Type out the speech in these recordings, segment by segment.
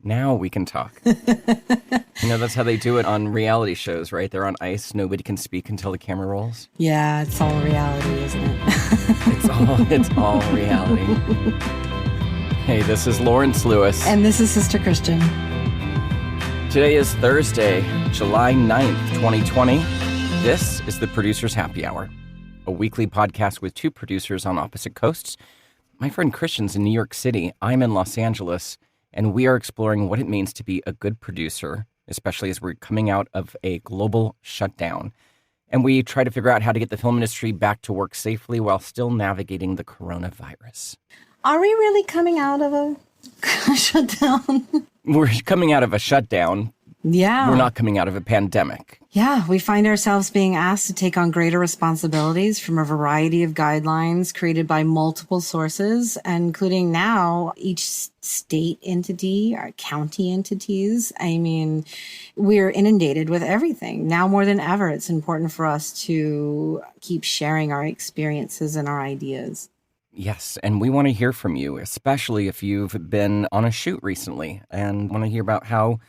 Now we can talk. That's how they do it on reality shows, right? They're on ice. Nobody can speak until the camera rolls. Yeah, it's all reality, isn't it? It's all reality. Hey, this is Lawrence Lewis. And this is Sister Christian. Today is Thursday, July 9th, 2020. This is the Producer's Happy Hour, a weekly podcast with two producers on opposite coasts. My friend Christian's in New York City. I'm in Los Angeles. And we are exploring what it means to be a good producer, especially as we're coming out of a global shutdown. And we try to figure out how to get the film industry back to work safely while still navigating the coronavirus. Are we really coming out of a shutdown? We're coming out of a shutdown. Yeah. We're not coming out of a pandemic. Yeah, we find ourselves being asked to take on greater responsibilities from a variety of guidelines created by multiple sources, including now each state entity, our county entities. I mean, we're inundated with everything. Now more than ever, it's important for us to keep sharing our experiences and our ideas. Yes, and we want to hear from you, especially if you've been on a shoot recently and want to hear about how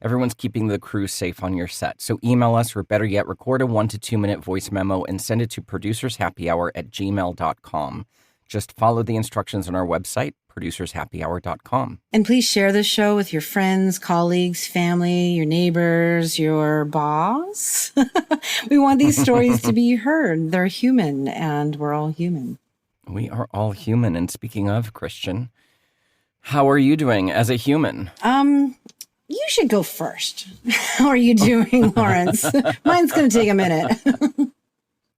everyone's keeping the crew safe on your set. So email us, or better yet, record a 1 to 2 minute voice memo and send it to producershappyhour@gmail.com. Just follow the instructions on our website, producershappyhour.com. And please share this show with your friends, colleagues, family, your neighbors, your boss. We want these stories to be heard. They're human, and we're all human. We are all human. And speaking of, Christian, how are you doing as a human? You should go first. How are you doing, Lawrence? Mine's going to take a minute.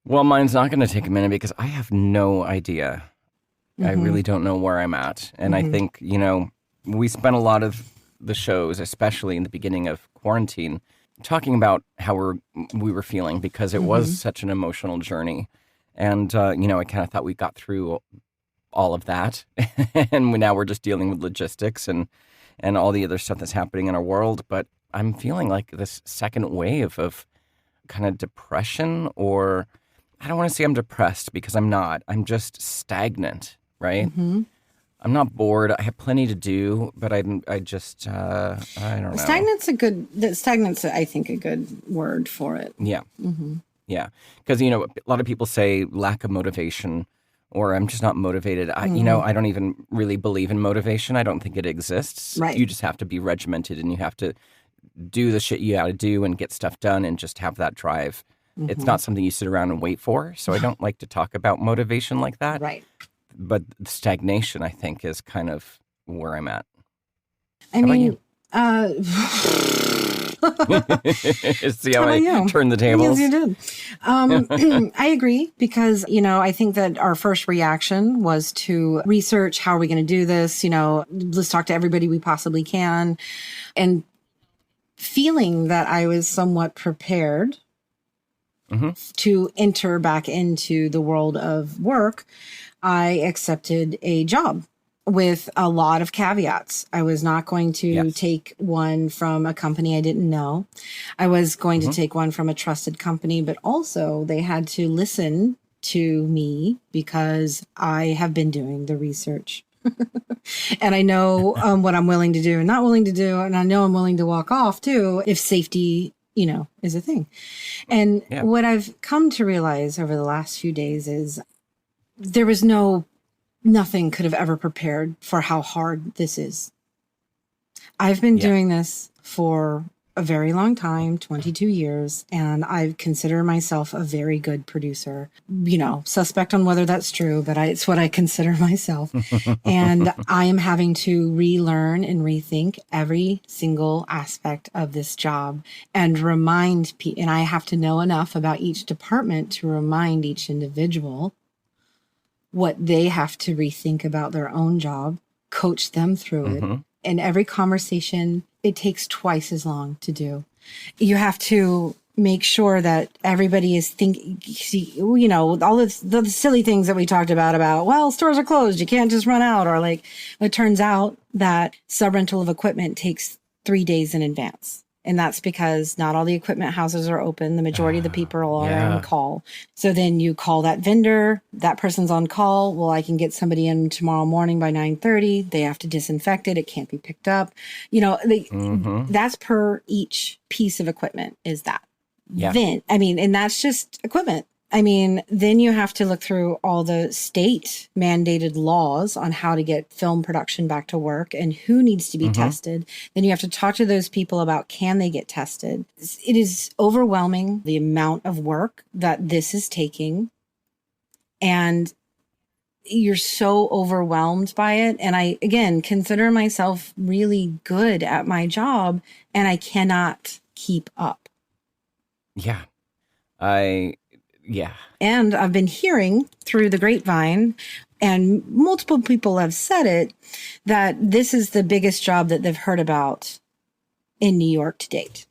Well, mine's not going to take a minute because I have no idea. Mm-hmm. I really don't know where I'm at. And I think, we spent a lot of the shows, especially in the beginning of quarantine, talking about how we were feeling because it was such an emotional journey. And, I kind of thought we got through all of that. And now we're just dealing with logistics and all the other stuff that's happening in our world. But I'm feeling like this second wave of kind of depression, or I don't want to say I'm depressed because I'm not. I'm just stagnant, right? Mm-hmm. I'm not bored. I have plenty to do, but I don't know. Stagnant's, I think, a good word for it. Yeah. Mm-hmm. Yeah. Because, a lot of people say lack of motivation, or I'm just not motivated. I don't even really believe in motivation. I don't think it exists. Right. You just have to be regimented, and you have to do the shit you got to do and get stuff done and just have that drive. Mm-hmm. It's not something you sit around and wait for. So I don't like to talk about motivation like that. Right. But stagnation, I think, is kind of where I'm at. See how I turned the tables? Yes, you did. I agree because, I think that our first reaction was to research how are we going to do this? Let's talk to everybody we possibly can. And feeling that I was somewhat prepared to enter back into the world of work, I accepted a job with a lot of caveats. I was not going to take one from a company I didn't know. I was going to take one from a trusted company, but also they had to listen to me because I have been doing the research. And I know what I'm willing to do and not willing to do. And I know I'm willing to walk off too if safety, is a thing. And what I've come to realize over the last few days is there was nothing could have ever prepared for how hard this is. I've been doing this for a very long time, 22 years, and I consider myself a very good producer. Suspect on whether that's true, but it's what I consider myself. And I am having to relearn and rethink every single aspect of this job and remind people, and I have to know enough about each department to remind each individual what they have to rethink about their own job, coach them through it. And every conversation, it takes twice as long to do. You have to make sure that everybody is thinking, all the silly things that we talked about, well, stores are closed, you can't just run out. Or it turns out that sub-rental of equipment takes 3 days in advance. And that's because not all the equipment houses are open. The majority of the people are on call. So then you call that vendor, that person's on call. Well, I can get somebody in tomorrow morning by 9:30. They have to disinfect it. It can't be picked up. That's per each piece of equipment is that. Yeah. Then, and that's just equipment. Then you have to look through all the state mandated laws on how to get film production back to work and who needs to be tested. Then you have to talk to those people about can they get tested. It is overwhelming, the amount of work that this is taking. And you're so overwhelmed by it. And I, again, consider myself really good at my job and I cannot keep up. Yeah. Yeah. And I've been hearing through the grapevine, and multiple people have said it, that this is the biggest job that they've heard about in New York to date.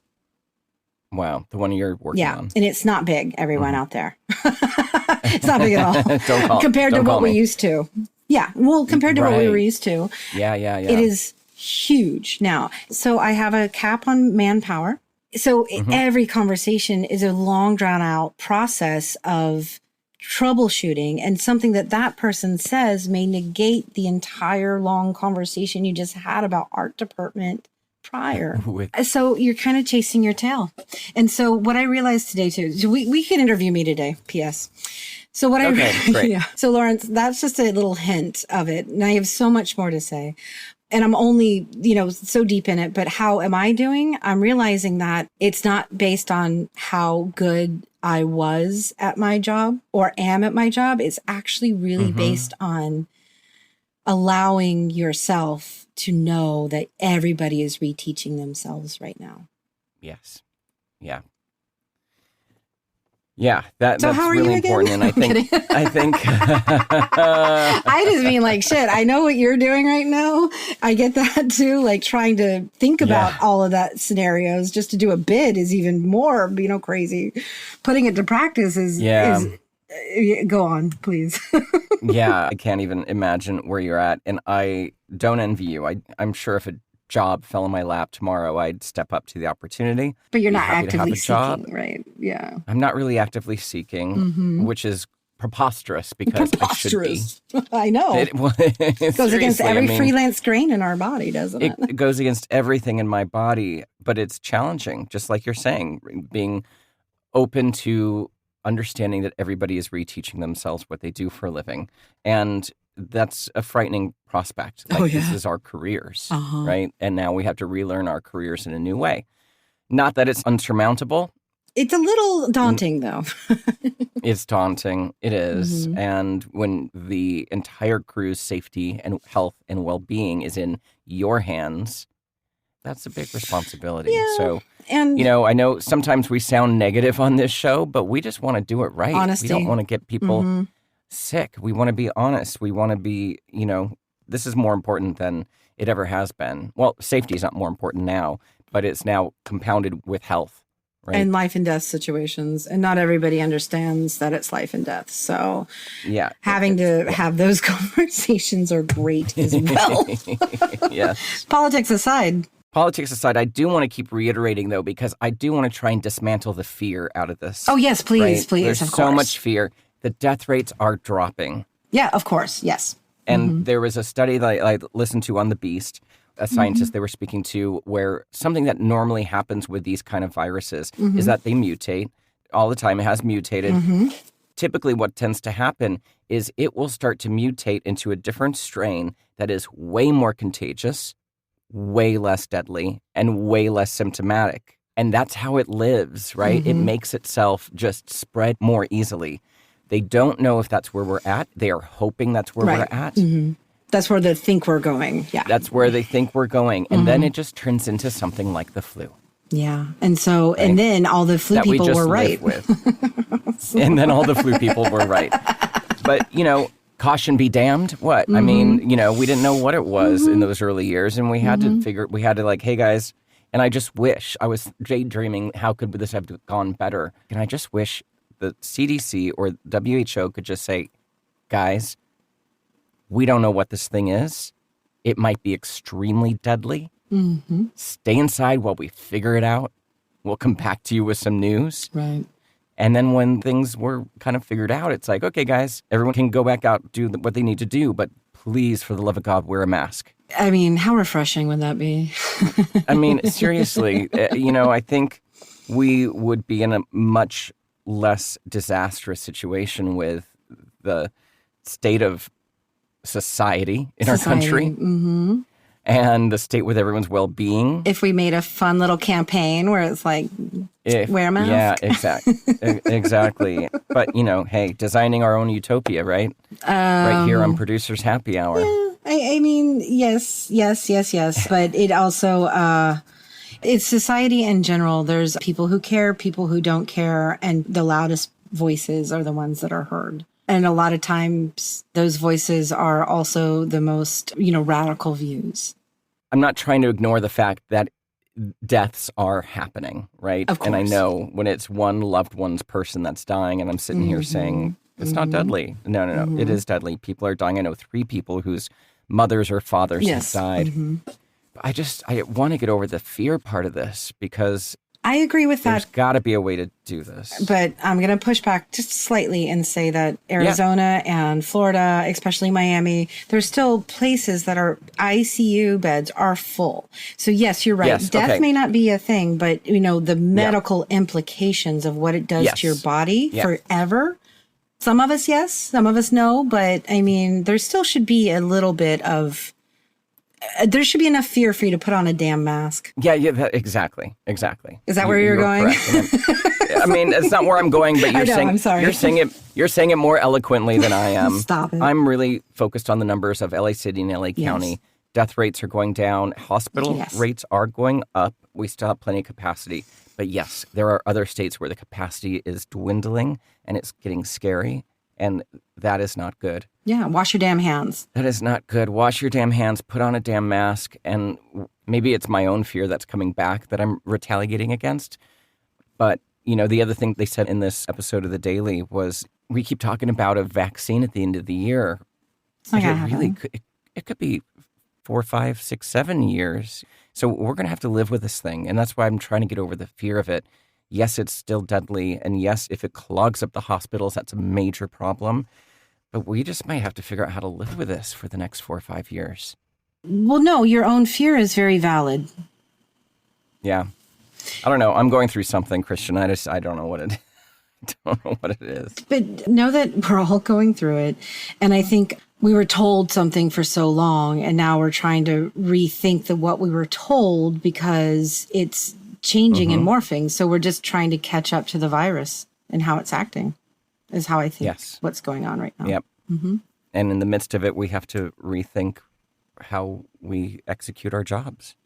Wow. The one you're working on. And it's not big, everyone out there. It's not big at all. Compared to what we used to. Yeah. Well, compared to what we were used to. Yeah. It is huge now. So I have a cap on manpower. So every conversation is a long drawn out process of troubleshooting, and something that person says may negate the entire long conversation you just had about art department prior. So you're kind of chasing your tail. And so what I realized today too, so we can interview me today, P.S. So what great. So Lawrence, that's just a little hint of it. And I have so much more to say. And I'm only, so deep in it, but how am I doing? I'm realizing that it's not based on how good I was at my job or am at my job. It's actually really based on allowing yourself to know that everybody is reteaching themselves right now. Yes. Yeah. Yeah, that's how are really you again? important. And I think I just mean like, shit, I know what you're doing right now. I get that too. Like trying to think about all of that scenarios just to do a bid is even more, crazy. Putting it to practice is go on, please. Yeah, I can't even imagine where you're at. And I don't envy you. I'm sure if a job fell in my lap tomorrow, I'd step up to the opportunity. But you're not actively seeking, right? Yeah. I'm not really actively seeking, which is preposterous because I should be. I know. It goes against every freelance grain in our body, doesn't it? It goes against everything in my body, but it's challenging, just like you're saying, being open to understanding that everybody is reteaching themselves what they do for a living. And that's a frightening prospect. This is our careers, right? And now we have to relearn our careers in a new way. Not that it's unsurmountable. It's a little daunting, though. It's daunting. It is. And when the entire crew's safety and health and well-being is in your hands, that's a big responsibility. Yeah. So, and I know sometimes we sound negative on this show, but we just want to do it right. Honesty. We don't want to get people sick. We want to be honest. We want to be, this is more important than it ever has been. Well, safety is not more important now, but it's now compounded with health, right? And life and death situations. And not everybody understands that it's life and death. So having to have those conversations are great as well. Yes. Politics aside, I do want to keep reiterating, though, because I do want to try and dismantle the fear out of this. Oh, yes, please, right? please. There's of so course. much fear. The death rates are dropping. Yeah, of course. Yes. And there was a study that I listened to on The Beast, a scientist they were speaking to, where something that normally happens with these kind of viruses is that they mutate all the time. It has mutated. Typically what tends to happen is it will start to mutate into a different strain that is way more contagious, way less deadly, and way less symptomatic. And that's how it lives, right? It makes itself just spread more easily. They don't know if that's where we're at. They are hoping that's where we're at. That's where they think we're going. Yeah. That's where they think we're going. And then it just turns into something like the flu. Yeah. And so, and then all the flu people were right. And then all the flu people were right. But, caution be damned. What? I mean, we didn't know what it was in those early years. And we had to hey guys, and I just wish, I was daydreaming, how could this have gone better? And I just wish the CDC or WHO could just say, guys, we don't know what this thing is. It might be extremely deadly. Stay inside while we figure it out. We'll come back to you with some news. Right. And then when things were kind of figured out, it's like, okay, guys, everyone can go back out, do what they need to do. But please, for the love of God, wear a mask. I mean, how refreshing would that be? I mean, seriously, I think we would be in a much less disastrous situation with the state of society in our country. Mm-hmm. And the state with everyone's well-being. If we made a fun little campaign where it's like, wear a mask. Yeah, exactly. But, hey, designing our own utopia, right? Right here on Producers Happy Hour. Yeah, I mean, yes. But it also, it's society in general. There's people who care, people who don't care, and the loudest voices are the ones that are heard. And a lot of times those voices are also the most, radical views. I'm not trying to ignore the fact that deaths are happening, right? Of course. And I know when it's one loved one's person that's dying and I'm sitting here saying, it's not deadly. No. It is deadly. People are dying. I know 3 people whose mothers or fathers have died. I want to get over the fear part of this because I agree with that. There's got to be a way to do this. But I'm going to push back just slightly and say that Arizona and Florida, especially Miami, there's still places that are ICU beds are full. So yes, you're right. Yes, Death may not be a thing, but the medical implications of what it does to your body forever. Some of us, yes. Some of us, no. But I mean, there still should be a little bit of... there should be enough fear for you to put on a damn mask. Yeah, exactly. Is that where you're going? I mean, it's not where I'm going, but I'm sorry. You're saying it more eloquently than I am. Stop it. I'm really focused on the numbers of LA City and LA County. Death rates are going down. Hospital rates are going up. We still have plenty of capacity. But yes, there are other states where the capacity is dwindling and it's getting scary. And that is not good. Yeah, wash your damn hands. That is not good. Wash your damn hands, put on a damn mask, and maybe it's my own fear that's coming back that I'm retaliating against. But, the other thing they said in this episode of The Daily was we keep talking about a vaccine at the end of the year. It could be 4, 5, 6, 7 years. So we're going to have to live with this thing. And that's why I'm trying to get over the fear of it. Yes, it's still deadly. And yes, if it clogs up the hospitals, that's a major problem. But we just might have to figure out how to live with this for the next 4 or 5 years. Well, no, your own fear is very valid. Yeah. I don't know. I'm going through something, Christian. I don't know what it is. But know that we're all going through it. And I think we were told something for so long, and now we're trying to rethink what we were told because it's changing and morphing. So we're just trying to catch up to the virus and how it's acting is how I think what's going on right now. Yep. And in the midst of it, we have to rethink how we execute our jobs.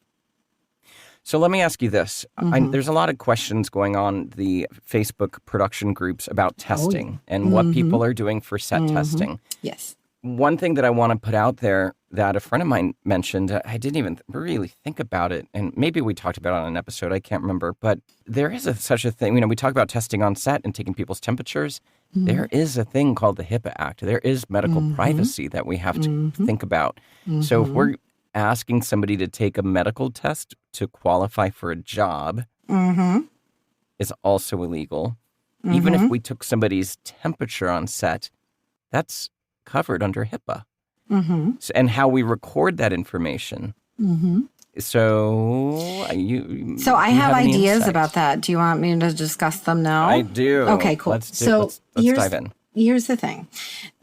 So let me ask you this. There's a lot of questions going on the Facebook production groups about testing and what people are doing for set testing. Yes. One thing that I want to put out there that a friend of mine mentioned, I didn't even really think about it, and maybe we talked about it on an episode, I can't remember, but there is such a thing. We talk about testing on set and taking people's temperatures. There is a thing called the HIPAA Act. There is medical privacy that we have to think about. So if we're asking somebody to take a medical test to qualify for a job, is also illegal. Even if we took somebody's temperature on set, that's covered under HIPAA. And how we record that information. So I have ideas about that. Do you want me to discuss them now? I do. Okay, cool. Let's dive in. Here's the thing.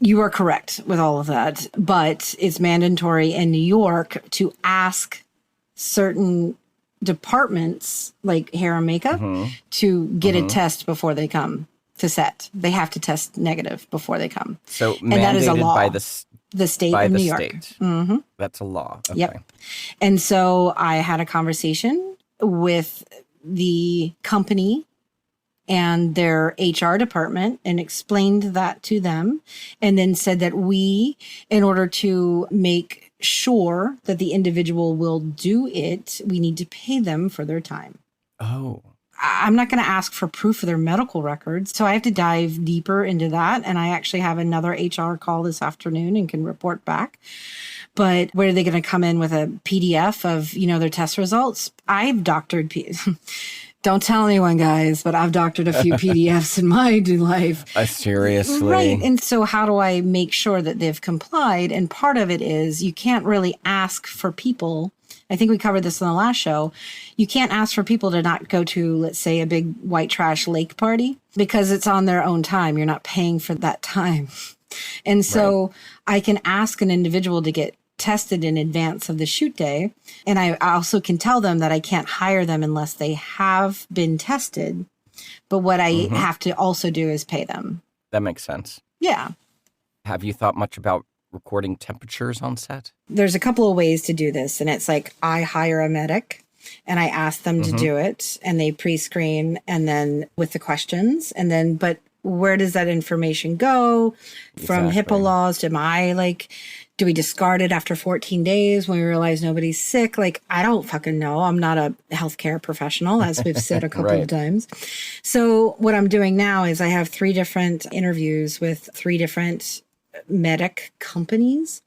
You are correct with all of that, but it's mandatory in New York to ask certain departments like hair and makeup to get a test before they come to set. They have to test negative before they come. So and that is a law. By the state of New York. That's a law. Okay. Yep. And so I had a conversation with the company and their HR department and explained that to them, and then said that we, in order to make sure that the individual will do it, we need to pay them for their time. Oh. I'm not going to ask for proof of their medical records. So I have to dive deeper into that. And I actually have another HR call this afternoon and can report back. But where are they going to come in with a PDF of, their test results? I've doctored Don't tell anyone, guys, but I've doctored a few PDFs in my life. Seriously? Right. And so how do I make sure that they've complied? And part of it is you can't really ask for people. I think we covered this in the last show. You can't ask for people to not go to, let's say, a big white trash lake party because it's on their own time. You're not paying for that time. And so I can ask an individual to get tested in advance of the shoot day. And I also can tell them that I can't hire them unless they have been tested. But what I have to also do is pay them. That makes sense. Yeah. Have you thought much about recording temperatures on set? There's a couple of ways to do this. And it's like I hire a medic and I ask them to do it and they pre-screen and then with the questions and then, but where does that information go from HIPAA laws? Do we discard it after 14 days when we realize nobody's sick? I don't fucking know. I'm not a healthcare professional, as we've said a couple of times. So what I'm doing now is I have 3 different interviews with 3 different medic companies.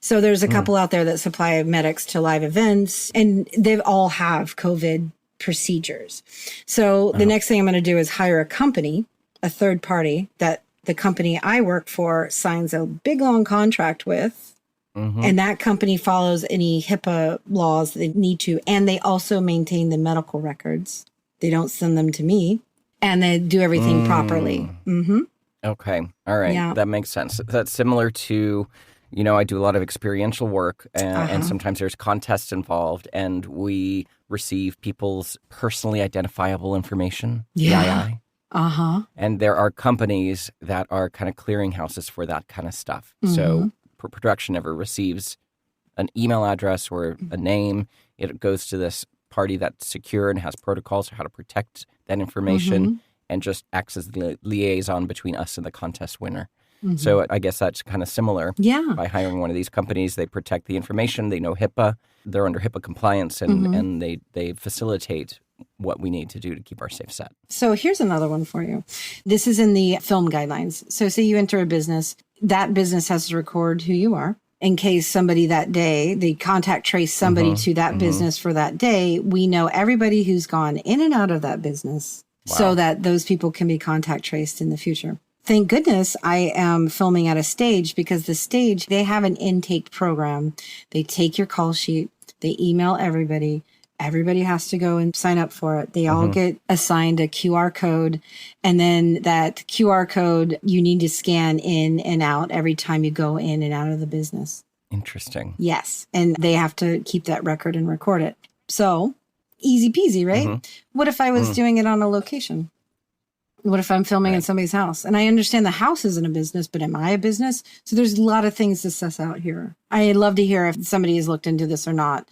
So there's a couple out there that supply medics to live events, and they all have COVID procedures. So the next thing I'm going to do is hire a company, a third party that the company I work for signs a big, long contract with. And that company follows any HIPAA laws they need to. And they also maintain the medical records. They don't send them to me. And they do everything properly. Okay. All right. Yeah. That makes sense. That's similar to, I do a lot of experiential work and sometimes there's contests involved and we receive people's personally identifiable information. Yeah. And there are companies that are kind of clearinghouses for that kind of stuff. So production never receives an email address or a name. It goes to this party that's secure and has protocols for how to protect that information and just acts as the liaison between us and the contest winner. So I guess that's kind of similar. Yeah. By hiring one of these companies, they protect the information. They know HIPAA. They're under HIPAA compliance and they facilitate what we need to do to keep our safe set. So here's another one for you. This is in the film guidelines. So say you enter a business, that business has to record who you are. In case somebody that day, they contact trace somebody to that business for that day, we know everybody who's gone in and out of that business so that those people can be contact traced in the future. Thank goodness I am filming at a stage because the stage, they have an intake program. They take your call sheet, they email everybody. Everybody has to go and sign up for it. They all get assigned a QR code. And then that QR code, you need to scan in and out every time you go in and out of the business. Interesting. Yes. And they have to keep that record and record it. So easy peasy, right? What if I was doing it on a location? What if I'm filming in somebody's house? And I understand the house isn't a business, but am I a business? So there's a lot of things to suss out here. I'd love to hear if somebody has looked into this or not.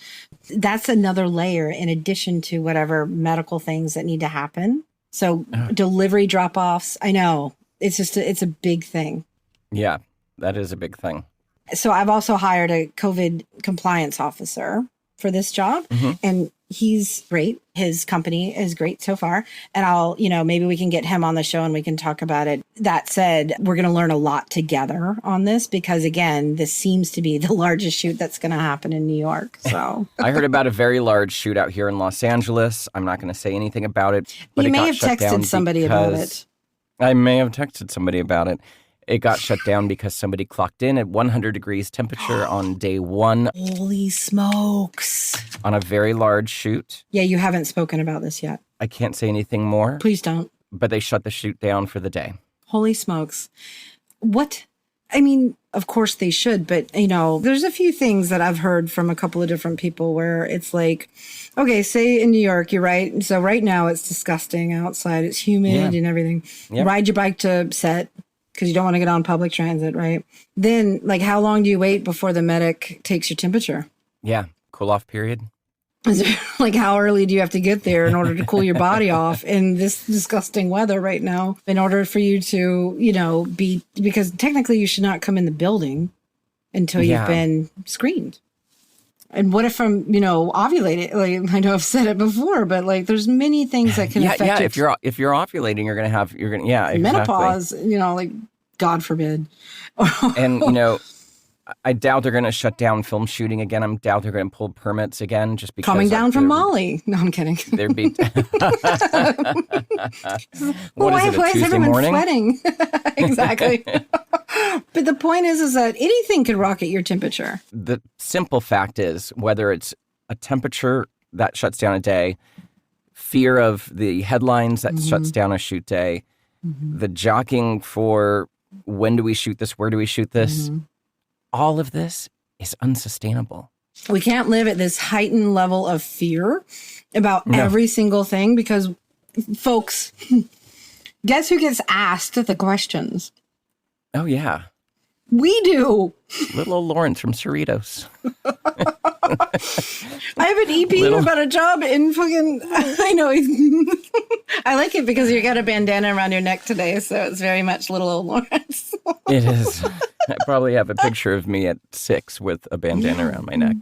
That's another layer in addition to whatever medical things that need to happen. So delivery drop-offs, I know. It's a big thing. Yeah, that is a big thing. So I've also hired a COVID compliance officer for this job. And he's great. His company is great so far. And I'll, maybe we can get him on the show and we can talk about it. That said, we're going to learn a lot together on this because, again, this seems to be the largest shoot that's going to happen in New York. So I heard about a very large shoot out here in Los Angeles. I'm not going to say anything about it. But you may have texted somebody about it. I may have texted somebody about it. It got shut down because somebody clocked in at 100 degrees temperature on day 1. Holy smokes. On a very large shoot. Yeah, you haven't spoken about this yet. I can't say anything more. Please don't. But they shut the shoot down for the day. Holy smokes. What? I mean, of course they should, but, there's a few things that I've heard from a couple of different people where it's like, okay, say in New York, you're right. So right now it's disgusting outside. It's humid and everything. Yep. Ride your bike to set. Because you don't want to get on public transit, right? Then, how long do you wait before the medic takes your temperature? Yeah, cool off period. Is there, how early do you have to get there in order to cool your body off in this disgusting weather right now? In order for you to, because technically you should not come in the building until you've been screened. And what if I'm, ovulating? I know I've said it before, but there's many things that can affect it. If you're ovulating, you're gonna exactly. Menopause. God forbid. And I doubt they're going to shut down film shooting again. I doubt they're going to pull permits again just because. Coming down from Molly. No, I'm kidding. There'd be. What is it, a why is Tuesday everyone morning? sweating? Exactly. But the point is that anything could rocket your temperature. The simple fact is, whether it's a temperature that shuts down a day, fear of the headlines that shuts down a shoot day, the jockeying for when do we shoot this, where do we shoot this, all of this is unsustainable. We can't live at this heightened level of fear about every single thing because, folks, guess who gets asked the questions? Oh, yeah. We do. Little old Lawrence from Cerritos. I have an EP about a job in fucking, I know. I like it because you got a bandana around your neck today, so it's very much little old Lawrence. It is. I probably have a picture of me at 6 with a bandana around my neck.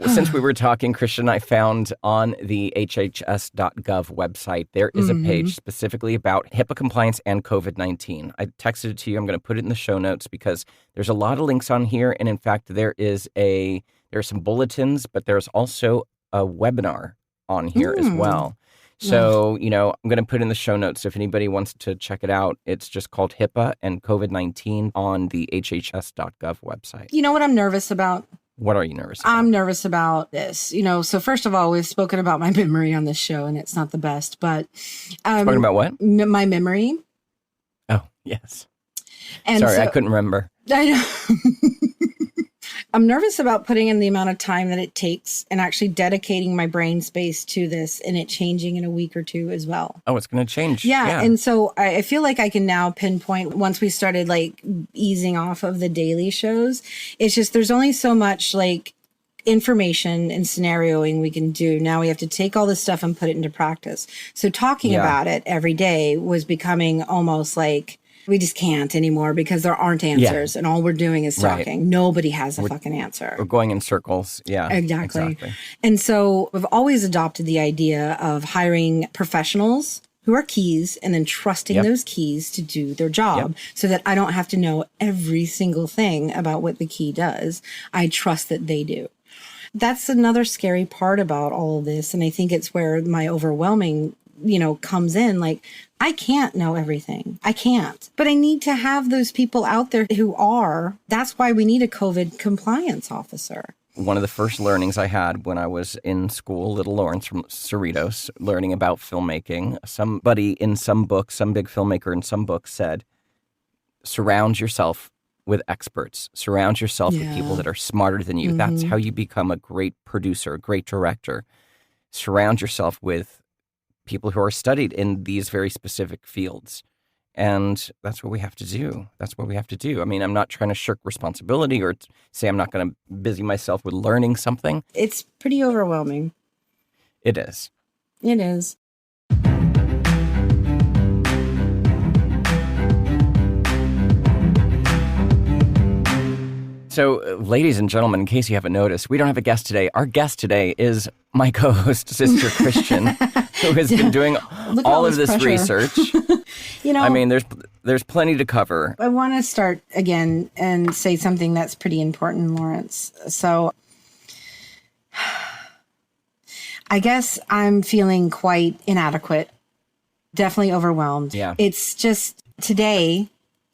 Since we were talking, Christian, I found on the hhs.gov website, there is a page specifically about HIPAA compliance and COVID-19. I texted it to you. I'm going to put it in the show notes because there's a lot of links on here. And in fact, there are some bulletins, but there's also a webinar on here as well. So, I'm going to put in the show notes. If anybody wants to check it out, it's just called HIPAA and COVID-19 on the hhs.gov website. You know what I'm nervous about? What are you nervous about? I'm nervous about this. So first of all, we've spoken about my memory on this show, and it's not the best, but... Spoken about what? My memory. Oh, yes. And sorry, I couldn't remember. I know. I'm nervous about putting in the amount of time that it takes and actually dedicating my brain space to this and it changing in a week or two as well. Oh, it's going to change. Yeah. And so I feel like I can now pinpoint once we started easing off of the daily shows. It's just there's only so much information and scenarioing we can do. Now we have to take all this stuff and put it into practice. So talking about it every day was becoming almost like we just can't anymore because there aren't answers and all we're doing is talking. Right. Nobody has a fucking answer. We're going in circles. Yeah, exactly. And so we've always adopted the idea of hiring professionals who are keys and then trusting those keys to do their job so that I don't have to know every single thing about what the key does. I trust that they do. That's another scary part about all of this. And I think it's where my overwhelming comes in. I can't know everything. I can't. But I need to have those people out there who are. That's why we need a COVID compliance officer. One of the first learnings I had when I was in school, little Lawrence from Cerritos, learning about filmmaking, somebody in some book, some big filmmaker in some book said, surround yourself with experts. Surround yourself with people that are smarter than you. That's how you become a great producer, a great director. Surround yourself with people who are studied in these very specific fields. And that's what we have to do. That's what we have to do. I mean, I'm not trying to shirk responsibility or say I'm not going to busy myself with learning something. It's pretty overwhelming. It is. It is. So, ladies and gentlemen, in case you haven't noticed, we don't have a guest today. Our guest today is my co-host, Sister Christian, who has been doing all of this research. I mean, there's plenty to cover. I want to start again and say something that's pretty important, Lawrence. So, I guess I'm feeling quite inadequate, definitely overwhelmed. Yeah. It's just today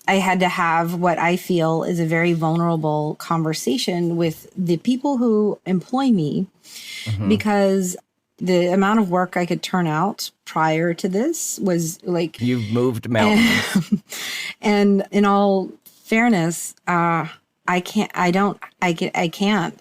I had to have what I feel is a very vulnerable conversation with the people who employ me because the amount of work I could turn out prior to this was You've moved mountains. And in all fairness, I can't.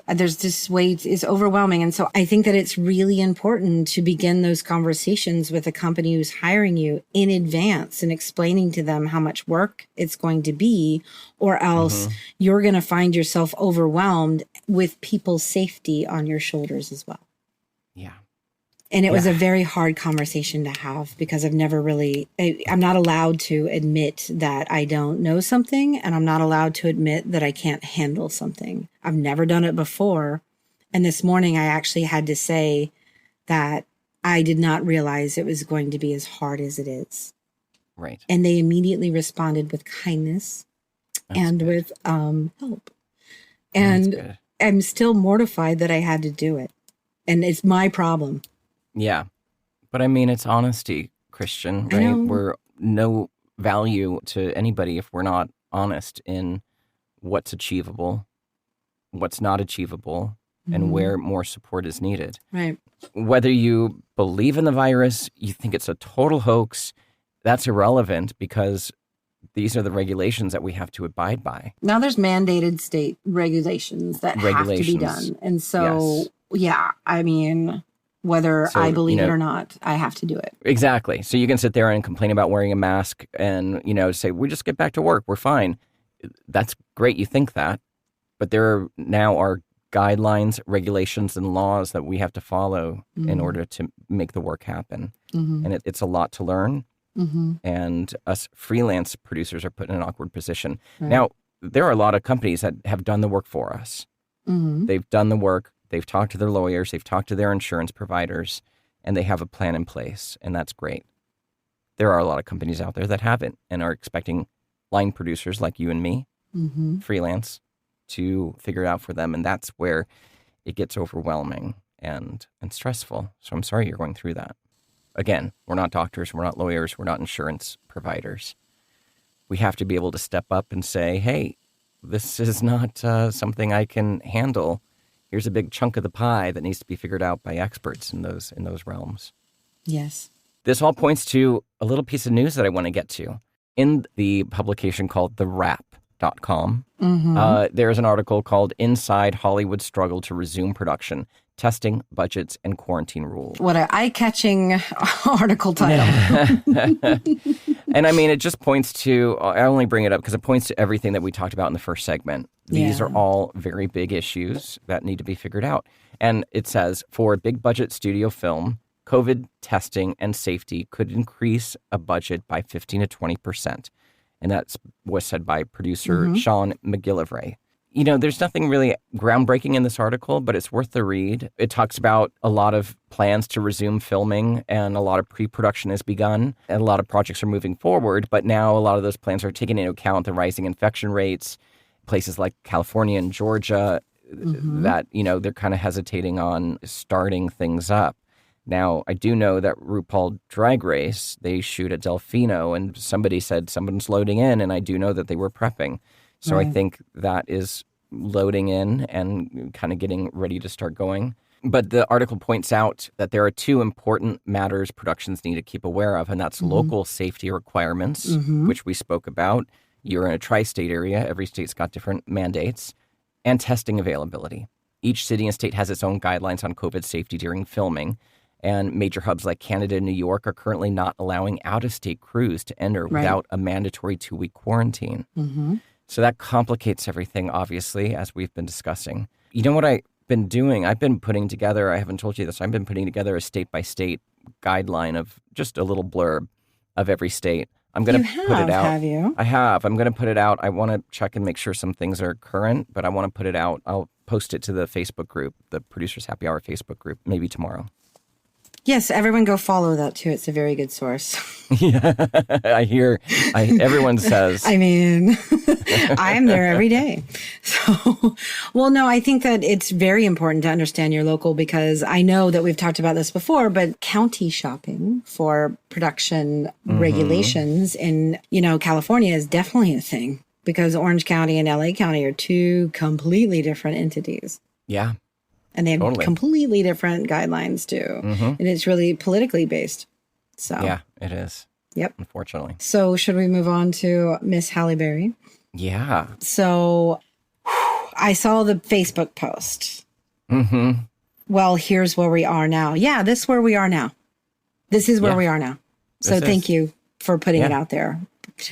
There's this way, it's overwhelming. And so I think that it's really important to begin those conversations with a company who's hiring you in advance and explaining to them how much work it's going to be, or else you're going to find yourself overwhelmed with people's safety on your shoulders as well. Yeah. And it was a very hard conversation to have because I'm not allowed to admit that I don't know something, and I'm not allowed to admit that I can't handle something. I've never done it before. And this morning I actually had to say that I did not realize it was going to be as hard as it is. Right. And they immediately responded with kindness with help. And I'm still mortified that I had to do it. And it's my problem. Yeah. But I mean, it's honesty, Christian, right? We're no value to anybody if we're not honest in what's achievable, what's not achievable, and where more support is needed. Right. Whether you believe in the virus, you think it's a total hoax, that's irrelevant because these are the regulations that we have to abide by. Now there's mandated state regulations that have to be done. And so, I mean, whether I believe it or not, I have to do it. Exactly. So you can sit there and complain about wearing a mask and, say, we just get back to work. We're fine. That's great. You think that. But there now are guidelines, regulations, and laws that we have to follow in order to make the work happen. And it's a lot to learn. And us freelance producers are put in an awkward position. Right. Now, there are a lot of companies that have done the work for us. They've done the work. They've talked to their lawyers. They've talked to their insurance providers. And they have a plan in place. And that's great. There are a lot of companies out there that haven't and are expecting line producers like you and me, freelance, to figure it out for them. And that's where it gets overwhelming and stressful. So I'm sorry you're going through that. Again, we're not doctors, we're not lawyers, we're not insurance providers. We have to be able to step up and say, hey, this is not something I can handle. Here's a big chunk of the pie that needs to be figured out by experts in those realms. Yes. This all points to a little piece of news that I want to get to. In the publication called TheWrap.com, there's an article called Inside Hollywood Struggle to Resume Production, Testing, Budgets, and Quarantine Rules. What an eye-catching article title. And I mean, it just points to, I only bring it up because it points to everything that we talked about in the first segment. These are all very big issues that need to be figured out. And it says, for a big budget studio film, COVID testing and safety could increase a budget by 15 to 20%. And that was said by producer Sean McGillivray. There's nothing really groundbreaking in this article, but it's worth the read. It talks about a lot of plans to resume filming and a lot of pre-production has begun and a lot of projects are moving forward. But now a lot of those plans are taking into account the rising infection rates, places like California and Georgia that, they're kind of hesitating on starting things up. Now, I do know that RuPaul Drag Race, they shoot at Delfino and somebody said someone's loading in and I do know that they were prepping. So I think that is loading in and kind of getting ready to start going. But the article points out that there are two important matters productions need to keep aware of, and that's local safety requirements, which we spoke about. You're in a tri-state area. Every state's got different mandates. And testing availability. Each city and state has its own guidelines on COVID safety during filming. And major hubs like Canada and New York are currently not allowing out-of-state crews to enter without a mandatory 2-week quarantine. So that complicates everything, obviously, as we've been discussing. You know what I've been doing? I've been putting together, I haven't told you this, I've been putting together a state-by-state guideline of just a little blurb of every state. I'm going to put it out. Have you? I have. I'm going to put it out. I want to check and make sure some things are current, but I want to put it out. I'll post it to the Facebook group, the Producers Happy Hour Facebook group, maybe tomorrow. Yes, everyone go follow that too. It's a very good source. Yeah, I hear. Everyone says. I mean, I'm there every day. So, well, no, I think that it's very important to understand your local because I know that we've talked about this before, but county shopping for production regulations in, California is definitely a thing because Orange County and LA County are two completely different entities. Yeah. And they have completely different guidelines too. And it's really politically based. So yeah, it is. Yep. Unfortunately. So should we move on to Miss Halle Berry? Yeah. So I saw the Facebook post. Well, here's where we are now. Yeah, this is where we are now. This is where we are now. So thank you for putting it out there.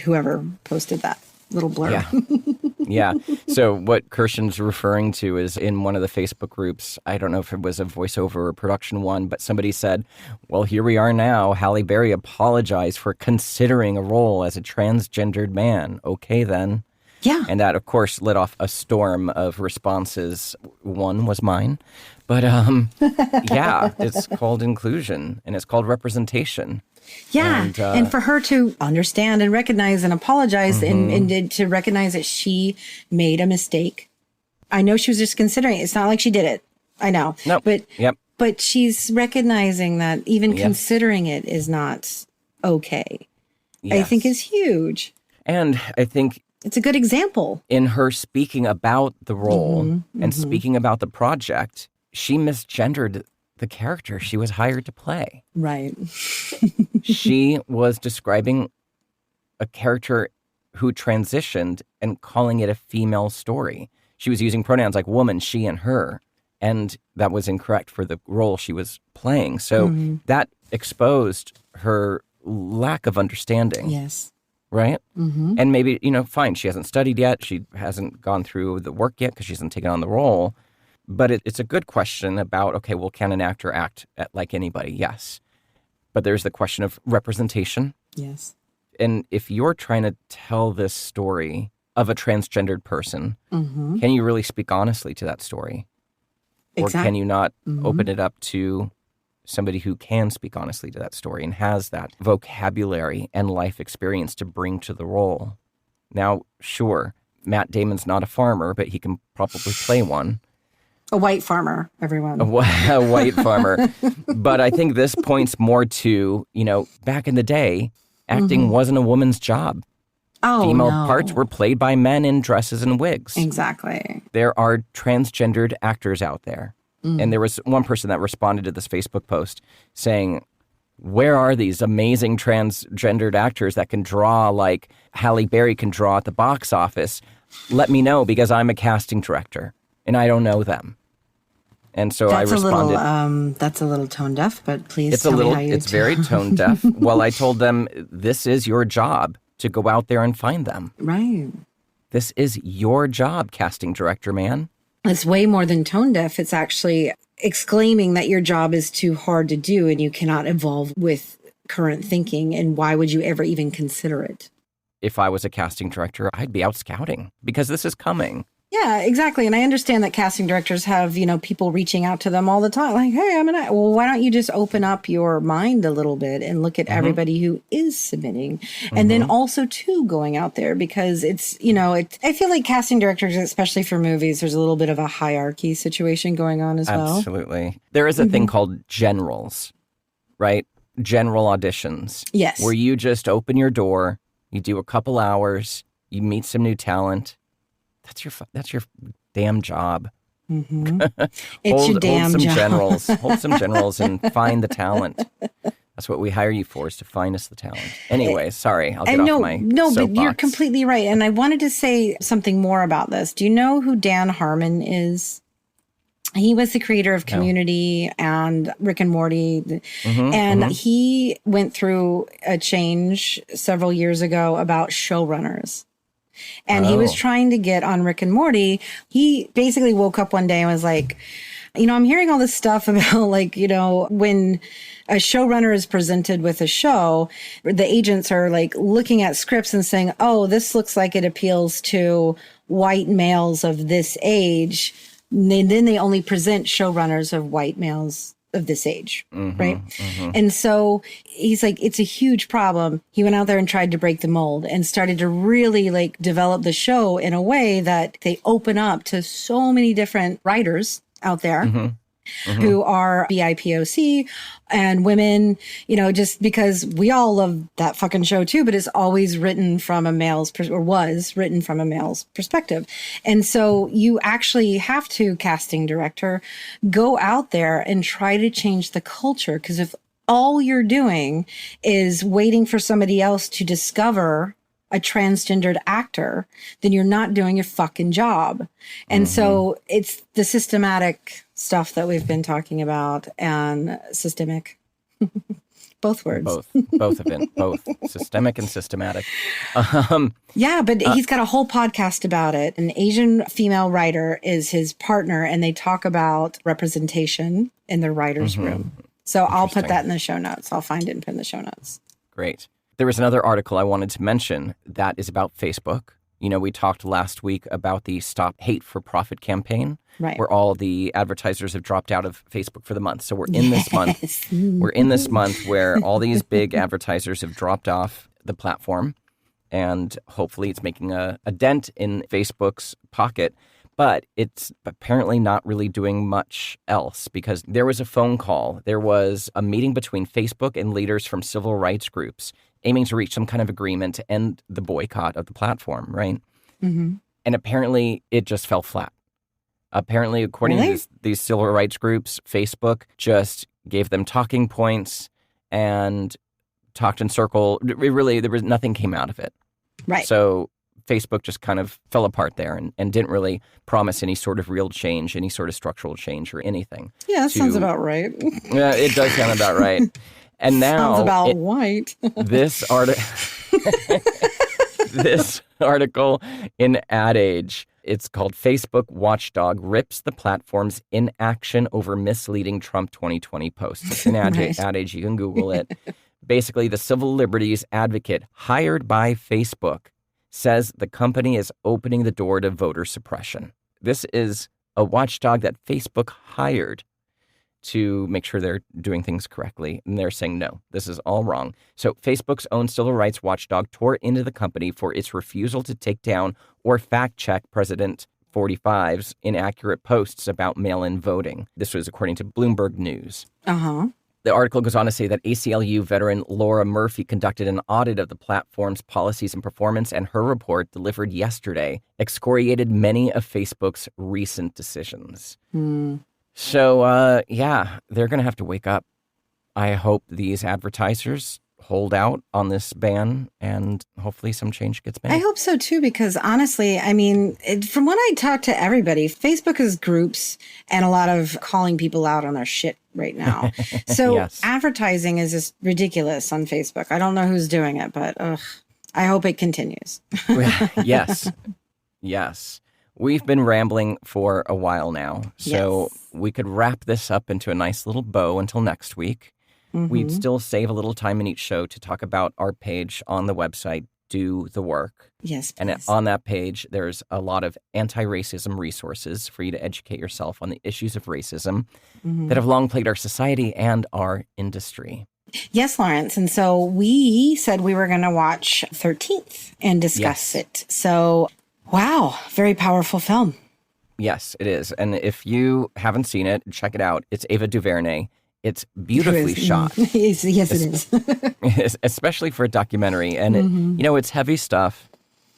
Whoever posted that little blurb. Yeah. So what Kirsten's referring to is in one of the Facebook groups, I don't know if it was a voiceover or production one, but somebody said, well, here we are now. Halle Berry apologized for considering a role as a transgendered man. Okay, then. Yeah. And that, of course, lit off a storm of responses. One was mine. But yeah, it's called inclusion and it's called representation. Yeah. And for her to understand and recognize and apologize and to recognize that she made a mistake I know she was just considering it. It's not like she did it. I know. No. But she's recognizing that even considering it is not okay. Yes. I think is huge. And I think it's a good example. In her speaking about the role and speaking about the project, she misgendered the character she was hired to play. Right. She was describing a character who transitioned and calling it a female story. She was using pronouns like woman, she, and her. And that was incorrect for the role she was playing. So that exposed her lack of understanding. Yes. Right? And maybe, fine, she hasn't studied yet. She hasn't gone through the work yet because she hasn't taken on the role. But it's a good question about, okay, well, can an actor act like anybody? Yes. But there's the question of representation. Yes. And if you're trying to tell this story of a transgendered person, can you really speak honestly to that story? Exactly. Or can you not open it up to somebody who can speak honestly to that story and has that vocabulary and life experience to bring to the role? Now, sure, Matt Damon's not a farmer, but he can probably play one. A white farmer, everyone. A white farmer. But I think this points more to, back in the day, acting wasn't a woman's job. Oh, Female parts were played by men in dresses and wigs. Exactly. There are transgendered actors out there. And there was one person that responded to this Facebook post saying, where are these amazing transgendered actors that can draw like Halle Berry can draw at the box office? Let me know because I'm a casting director and I don't know them. And so I responded. That's a little tone deaf, but please It's very tone deaf. Well, I told them, this is your job to go out there and find them. Right. This is your job, casting director, man. It's way more than tone deaf. It's actually exclaiming that your job is too hard to do and you cannot evolve with current thinking. And why would you ever even consider it? If I was a casting director, I'd be out scouting because this is coming. Yeah, exactly. And I understand that casting directors have, people reaching out to them all the time. Like, hey, well, why don't you just open up your mind a little bit and look at everybody who is submitting and then also too going out there because it's, I feel like casting directors, especially for movies, there's a little bit of a hierarchy situation going on as well. Absolutely. There is a thing called generals, right? General auditions. Yes. Where you just open your door, you do a couple hours, you meet some new talent. That's your damn job. It's your damn job. Hold some generals and find the talent. That's what we hire you for, is to find us the talent. Anyway, sorry, I'll get off my soapbox. But you're completely right. And I wanted to say something more about this. Do you know who Dan Harmon is? He was the creator of Community and Rick and Morty. He went through a change several years ago about showrunners. And he was trying to get on Rick and Morty. He basically woke up one day and was like, I'm hearing all this stuff about when a showrunner is presented with a show, the agents are like looking at scripts and saying, oh, this looks like it appeals to white males of this age. And then they only present showrunners of white males of this age, right? And so he's like, it's a huge problem. He went out there and tried to break the mold and started to really develop the show in a way that they open up to so many different writers out there who are BIPOC and women, just because we all love that fucking show too, but it's always written from a male's was written from a male's perspective. And so you actually have to, casting director, go out there and try to change the culture. Because if all you're doing is waiting for somebody else to discover a transgendered actor, then you're not doing your fucking job. And so it's the systematic stuff that we've been talking about and systemic. Both words. Both have been. Both. Systemic and systematic. Yeah, but he's got a whole podcast about it. An Asian female writer is his partner, and they talk about representation in the writer's room. So I'll put that in the show notes. I'll find it and put it in the show notes. Great. There was another article I wanted to mention that is about Facebook. We talked last week about the Stop Hate for Profit campaign, where all the advertisers have dropped out of Facebook for the month. So we're in this month. We're in this month where all these big advertisers have dropped off the platform, and hopefully it's making a dent in Facebook's pocket. But it's apparently not really doing much else because there was a phone call. There was a meeting between Facebook and leaders from civil rights groups aiming to reach some kind of agreement to end the boycott of the platform, right? Mm-hmm. And apparently it just fell flat. Apparently, according to these civil rights groups, Facebook just gave them talking points and talked in circle. Really, nothing came out of it. Right. So Facebook just kind of fell apart there and didn't really promise any sort of real change, any sort of structural change or anything. Yeah, that sounds about right. Yeah, it does sound about right. And now sounds about white. This article in Ad Age, it's called Facebook Watchdog Rips the Platform's Inaction Over Misleading Trump 2020 Posts. It's in Ad Age. You can Google it. Basically, the civil liberties advocate hired by Facebook says the company is opening the door to voter suppression. This is a watchdog that Facebook hired to make sure they're doing things correctly. And they're saying, no, this is all wrong. So Facebook's own civil rights watchdog tore into the company for its refusal to take down or fact check President 45's inaccurate posts about mail-in voting. This was according to Bloomberg News. Uh-huh. The article goes on to say that ACLU veteran Laura Murphy conducted an audit of the platform's policies and performance, and her report, delivered yesterday, excoriated many of Facebook's recent decisions. So, they're going to have to wake up. I hope these advertisers hold out on this ban and hopefully some change gets made. I hope so too, because honestly, I mean, from when I talk to everybody, Facebook is groups and a lot of calling people out on their shit right now. So Yes. Advertising is just ridiculous on Facebook. I don't know who's doing it, but I hope it continues. Yes. We've been rambling for a while now, so we could wrap this up into a nice little bow until next week. We'd still save a little time in each show to talk about our page on the website, Do the Work. Yes, please. And on that page, there's a lot of anti-racism resources for you to educate yourself on the issues of racism that have long plagued our society and our industry. Yes, Lawrence. And so we said we were going to watch 13th and discuss it. So, wow, very powerful film. Yes, it is. And if you haven't seen it, check it out. It's Ava DuVernay. It's beautifully shot. Yes, it is. Especially for a documentary. And, it's heavy stuff.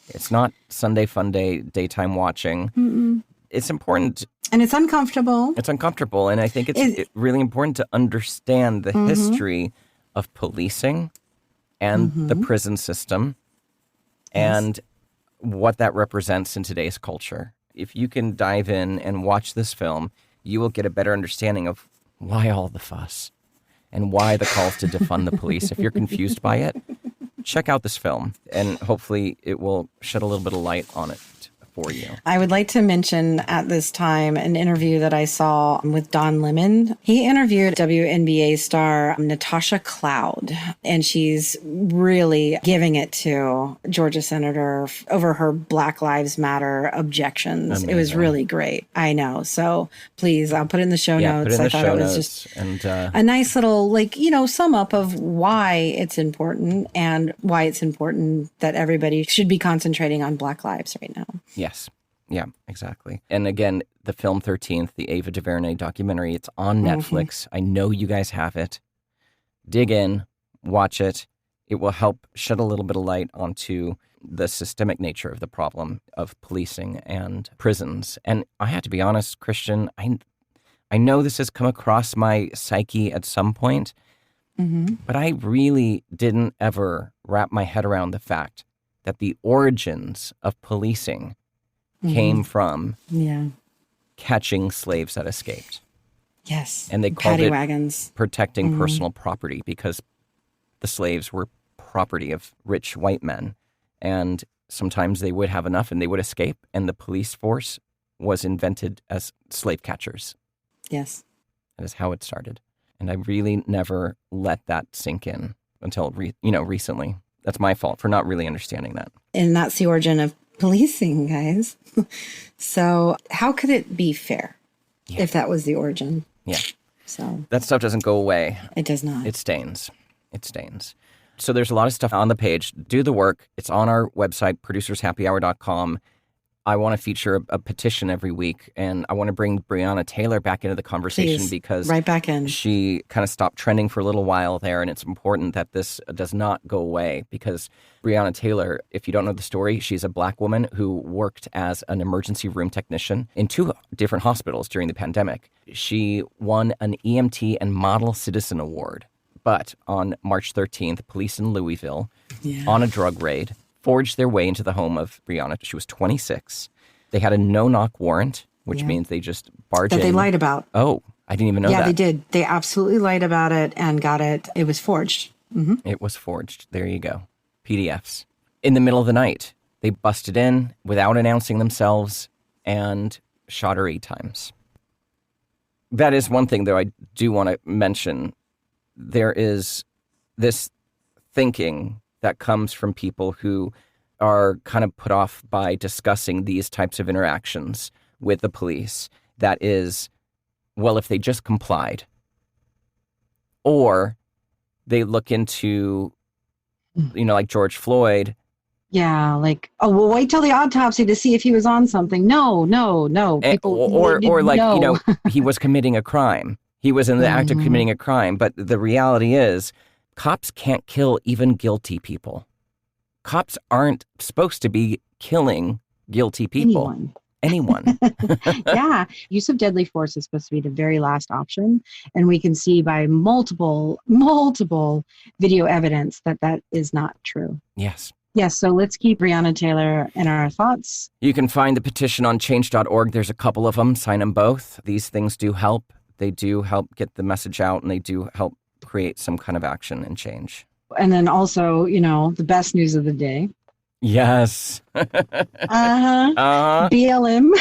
It's not Sunday fun day, daytime watching. It's important. And it's uncomfortable. It's uncomfortable. And I think it's really important to understand the history of policing and the prison system and what that represents in today's culture. If you can dive in and watch this film, you will get a better understanding of why all the fuss and why the calls to defund the police. If you're confused by it, check out this film, and hopefully it will shed a little bit of light on it for you. I would like to mention at this time an interview that I saw with Don Lemon. He interviewed WNBA star Natasha Cloud, and she's really giving it to Georgia Senator over her Black Lives Matter objections. Amazing. It was really great. I know. So please, I'll put it in the show notes. I thought it was just a nice little, sum up of why it's important and why it's important that everybody should be concentrating on Black lives right now. Yes. Yeah, exactly. And again, the film 13th, the Ava DuVernay documentary, it's on Netflix. I know you guys have it. Dig in, watch it. It will help shed a little bit of light onto the systemic nature of the problem of policing and prisons. And I have to be honest, Christian, I know this has come across my psyche at some point, but I really didn't ever wrap my head around the fact that the origins of policing came from catching slaves that escaped. Yes. And they called it wagons. Protecting personal property because the slaves were property of rich white men. And sometimes they would have enough and they would escape. And the police force was invented as slave catchers. Yes. That is how it started. And I really never let that sink in until, recently. That's my fault for not really understanding that. And that's the origin of policing, guys. So how could it be fair if that was the origin? Yeah. So that stuff doesn't go away. It does not. It stains. It stains. So there's a lot of stuff on the page. Do the work. It's on our website, producershappyhour.com. I want to feature a petition every week, and I want to bring Brianna Taylor back into the conversation. Please, because right back in. She kind of stopped trending for a little while there, and it's important that this does not go away, because Brianna Taylor, if you don't know the story, she's a Black woman who worked as an emergency room technician in 2 different hospitals during the pandemic. She won an EMT and Model Citizen Award. But on March 13th, police in Louisville, on a drug raid, forged their way into the home of Brianna. She was 26. They had a no-knock warrant, which means they just barged in. That they lied about. Oh, I didn't even know that. Yeah, they did. They absolutely lied about it and got it. It was forged. Mm-hmm. It was forged. There you go. PDFs. In the middle of the night, they busted in without announcing themselves and shot her 8 times. That is one thing, though, I do want to mention. There is this thinking that comes from people who are kind of put off by discussing these types of interactions with the police. That is, well, if they just complied. Or they look into, like George Floyd. Yeah, like, oh, well, wait till the autopsy to see if he was on something. No. People, or like, no. He was committing a crime. He was in the act of committing a crime. But the reality is, cops can't kill even guilty people. Cops aren't supposed to be killing guilty people. Anyone. Yeah. Use of deadly force is supposed to be the very last option. And we can see by multiple video evidence that is not true. Yes. Yes, so let's keep Brianna Taylor in our thoughts. You can find the petition on change.org. There's a couple of them. Sign them both. These things do help. They do help get the message out, and they do help create some kind of action and change. And then also, the best news of the day. Yes. BLM.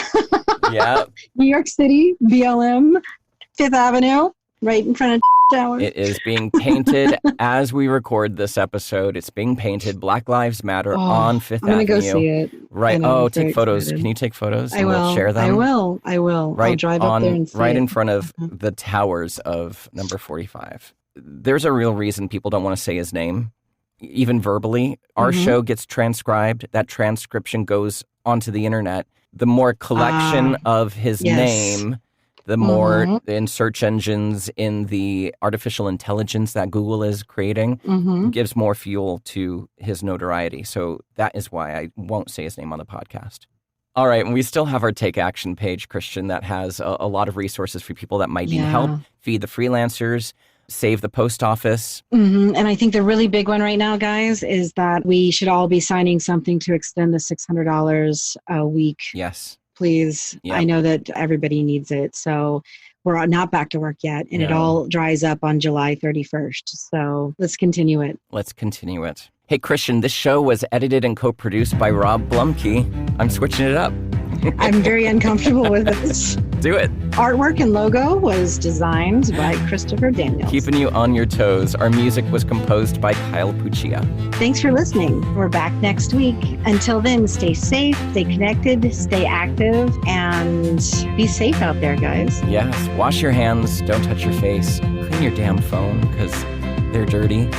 Yeah. New York City, BLM, 5th Avenue, right in front of Tower. It is being painted as we record this episode. It's being painted Black Lives Matter on 5th Avenue. I'm going to go see it. Right. Take photos. Excited. Can you take photos? I will. We'll share them? I will. Right. I'll drive up there and see right it. in front of the towers of number 45. There's a real reason people don't want to say his name, even verbally. Our show gets transcribed. That transcription goes onto the internet. The more collection of his name, the more in search engines, in the artificial intelligence that Google is creating, gives more fuel to his notoriety. So that is why I won't say his name on the podcast. All right. And we still have our Take Action page, Christian, that has a lot of resources for people that might need help. Feed the freelancers. Save the post office. And I think the really big one right now, guys, is that we should all be signing something to extend the $600 a week. Yes. Please. Yep. I know that everybody needs it. So we're not back to work yet. And it all dries up on July 31st. So let's continue it. Hey, Christian, this show was edited and co-produced by Rob Blumke. I'm switching it up. I'm very uncomfortable with this. Do it. Artwork and logo was designed by Christopher Daniels. Keeping you on your toes. Our music was composed by Kyle Puccia. Thanks for listening. We're back next week. Until then, stay safe, stay connected, stay active, and be safe out there, guys. Yes. Wash your hands. Don't touch your face. Clean your damn phone because they're dirty.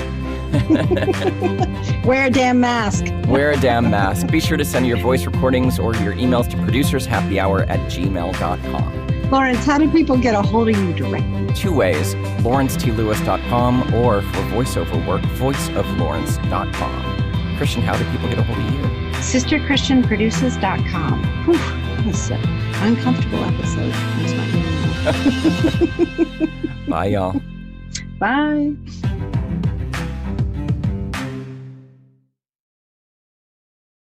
Wear a damn mask. Wear a damn mask. Be sure to send your voice recordings or your emails to producershappyhour@gmail.com. Lawrence, how do people get a hold of you directly? 2 ways, lawrencetlouis.com, or for voiceover work, voiceoflawrence.com. Christian, how do people get a hold of you? sisterchristianproduces.com. Whew, that was an uncomfortable episode. Bye, y'all. Bye.